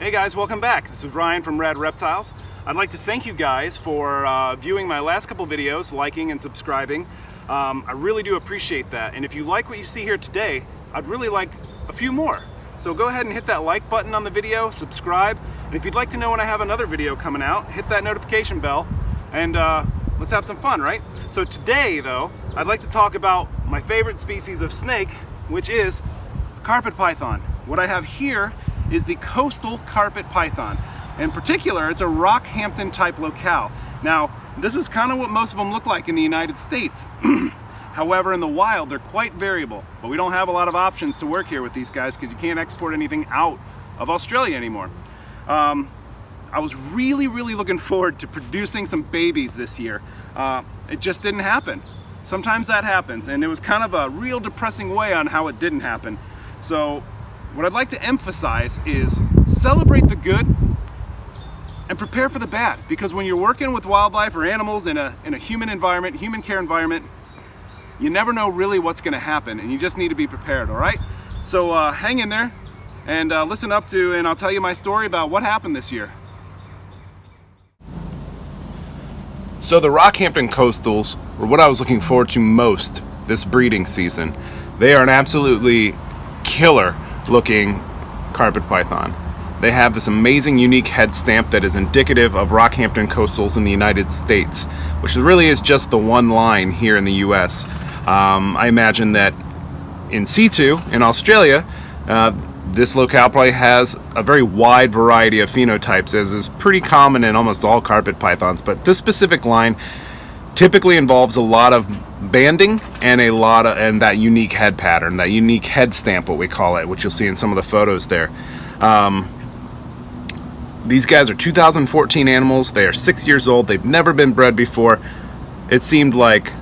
Hey guys, welcome back. This is Ryan from Reptiles. I'd like to thank you guys for viewing my last couple videos, liking and subscribing. I really do appreciate that. And if you like what you see here today, I'd really like a few more. So go ahead and hit that like button on the video, subscribe, and if you'd like to know when I have another video coming out, hit that notification bell, and let's have some fun, right? So today, though, I'd like to talk about my favorite species of snake, which is carpet python. What I have here is the coastal carpet python. In particular, it's a Rockhampton type locale. Now, this is kind of what most of them look like in the United States. However, in the wild, they're quite variable, but we don't have a lot of options to work here with these guys because you can't export anything out of Australia anymore. I was really looking forward to producing some babies this year. It just didn't happen. Sometimes that happens, and it was kind of a real depressing way on how it didn't happen. So what I'd like to emphasize is celebrate the good and prepare for the bad, because when you're working with wildlife or animals in a human environment, human care environment, you never know really what's going to happen, and you just need to be prepared. All right, so hang in there and listen up to, and I'll tell you my story about what happened this year. So the Rockhampton Coastals were what I was looking forward to most this breeding season. They are an absolutely killer looking carpet python. They have this amazing unique head stamp that is indicative of Rockhampton Coastals in the United States, which really is just the one line here in the US. I imagine that in situ in Australia, this locale probably has a very wide variety of phenotypes, as is pretty common in almost all carpet pythons, but this specific line typically involves a lot of banding and that unique head pattern, that unique head stamp, what we call it, which you'll see in some of the photos there. These guys are 2014 animals. They are 6 years old. They've never been bred before. It seemed like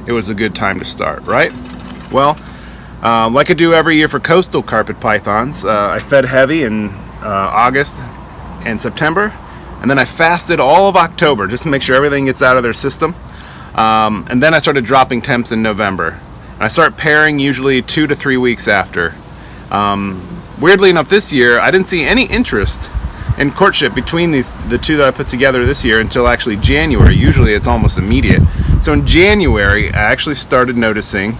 it was a good time to start, right? Well, like I do every year for coastal carpet pythons, I fed heavy in August and September, and then I fasted all of October just to make sure everything gets out of their system. And then I started dropping temps in November. And I start pairing usually 2 to 3 weeks after. Weirdly enough, this year I didn't see any interest in courtship between the two that I put together this year until actually January. Usually it's almost immediate. So in January I actually started noticing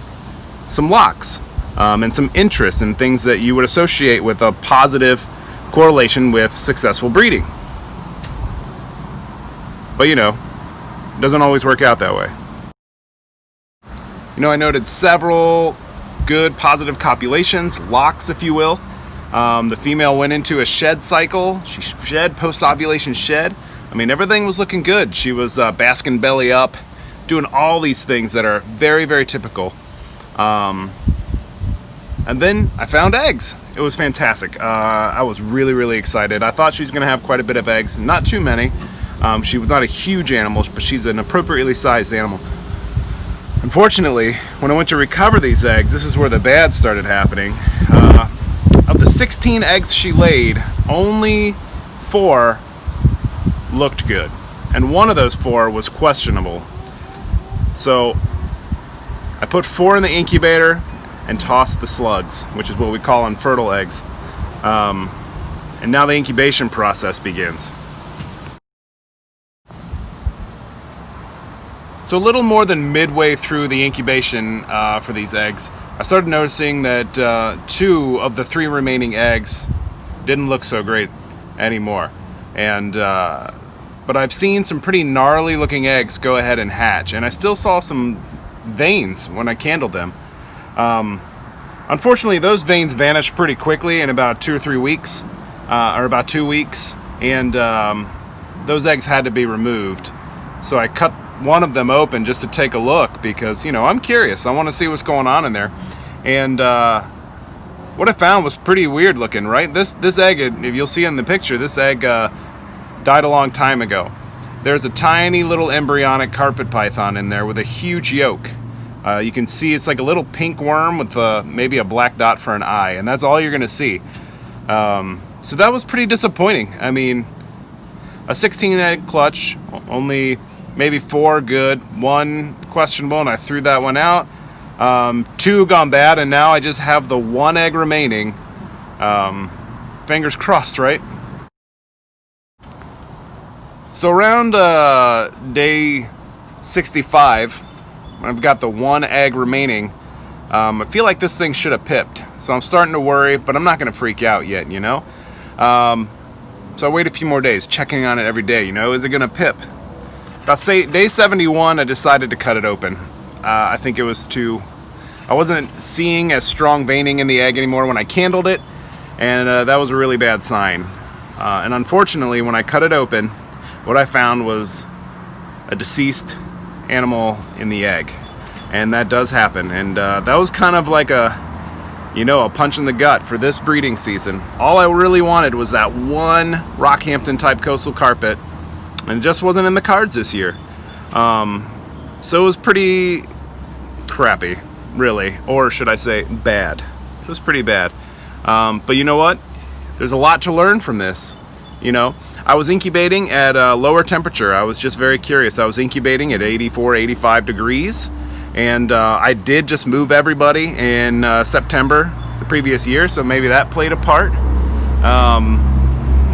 some locks and some interest in things that you would associate with a positive correlation with successful breeding. But you know, it doesn't always work out that way. You know, I noted several good positive copulations, locks if you will. The female went into a shed cycle. She shed, post-ovulation shed. I mean, everything was looking good. She was basking belly up, doing all these things that are very typical. And then I found eggs. It was fantastic. I was really excited. I thought she was going to have quite a bit of eggs, not too many. She was not a huge animal, but she's an appropriately sized animal. Unfortunately, when I went to recover these eggs, this is where the bad started happening. Of the 16 eggs she laid, only 4 looked good, and one of those 4 was questionable. So I put 4 in the incubator and tossed the slugs, which is what we call infertile eggs. And now the incubation process begins. So a little more than midway through the incubation for these eggs, I started noticing that 2 of the 3 remaining eggs didn't look so great anymore. But I've seen some pretty gnarly looking eggs go ahead and hatch, and I still saw some veins when I candled them. Unfortunately, those veins vanished pretty quickly in about 2 or 3 weeks, or about 2 weeks, and those eggs had to be removed. So I cut one of them open just to take a look because, you know, I'm curious. I want to see what's going on in there. And what I found was pretty weird looking, right? This egg, if you'll see in the picture, this egg died a long time ago. There's a tiny little embryonic carpet python in there with a huge yolk. You can see it's like a little pink worm with maybe a black dot for an eye, and that's all you're going to see. So that was pretty disappointing. I mean, a 16 egg clutch, only maybe 4 good, 1 questionable, and I threw that one out. 2 gone bad, and now I just have the 1 egg remaining. Fingers crossed, right? So around day 65, I've got the one egg remaining. I feel like this thing should have pipped, so I'm starting to worry, but I'm not going to freak out yet, you know? So I wait a few more days, checking on it every day, you know? Is it going to pip? About day 71, I decided to cut it open. I think it was I wasn't seeing as strong veining in the egg anymore when I candled it, and that was a really bad sign. And unfortunately, when I cut it open, what I found was a deceased animal in the egg, and that does happen. And that was kind of like a punch in the gut for this breeding season. All I really wanted was that one Rockhampton type coastal carpet, and it just wasn't in the cards this year. So it was pretty crappy, really, or should I say bad. It was pretty bad. But you know what? There's a lot to learn from this. You know, I was incubating at a lower temperature. I was just very curious. I was incubating at 84, 85 degrees, and I did just move everybody in September the previous year, so maybe that played a part.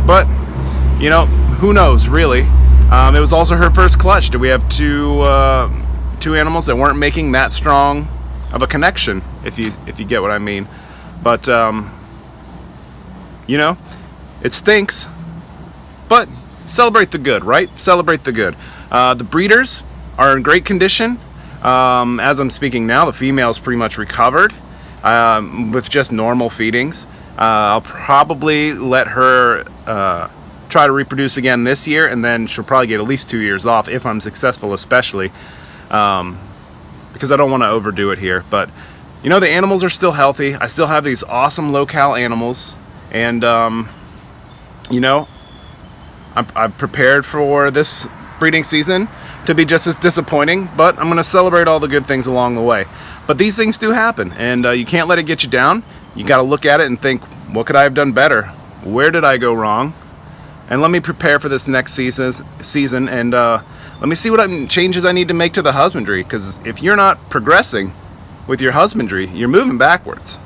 But you know, who knows, really. It was also her first clutch. Did we have two animals that weren't making that strong of a connection, if you get what I mean? But you know, it stinks, but celebrate the good, right? Celebrate the good. The breeders are in great condition. As I'm speaking now, the female's pretty much recovered with just normal feedings. I'll probably let her try to reproduce again this year, and then she'll probably get at least 2 years off if I'm successful, especially because I don't want to overdo it here. But you know, the animals are still healthy. I still have these awesome locale animals, and you know, I'm prepared for this breeding season to be just as disappointing, but I'm going to celebrate all the good things along the way. But these things do happen, and you can't let it get you down. You got to look at it and think, what could I have done better? Where did I go wrong? And let me prepare for this next season, and let me see what changes I need to make to the husbandry, because if you're not progressing with your husbandry, you're moving backwards.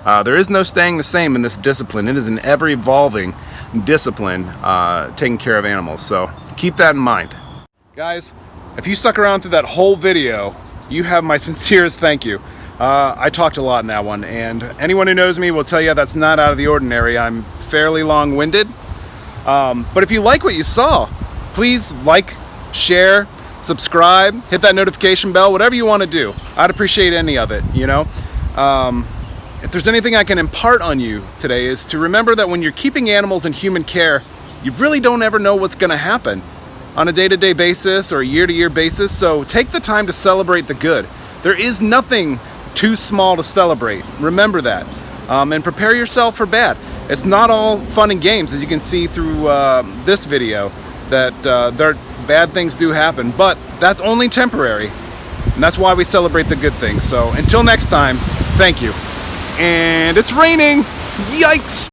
There is no staying the same in this discipline. It is an ever-evolving discipline, taking care of animals, so keep that in mind. Guys, if you stuck around through that whole video, you have my sincerest thank you. I talked a lot in that one, and anyone who knows me will tell you that's not out of the ordinary. I'm fairly long-winded. But if you like what you saw, please like, share, subscribe, hit that notification bell, whatever you want to do. I'd appreciate any of it, you know. If there's anything I can impart on you today, is to remember that when you're keeping animals in human care, you really don't ever know what's going to happen on a day-to-day basis or a year-to-year basis, so take the time to celebrate the good. There is nothing too small to celebrate. Remember that. And prepare yourself for bad. It's not all fun and games, as you can see through this video, that bad things do happen, but that's only temporary, and that's why we celebrate the good things. So until next time, thank you. And it's raining! Yikes!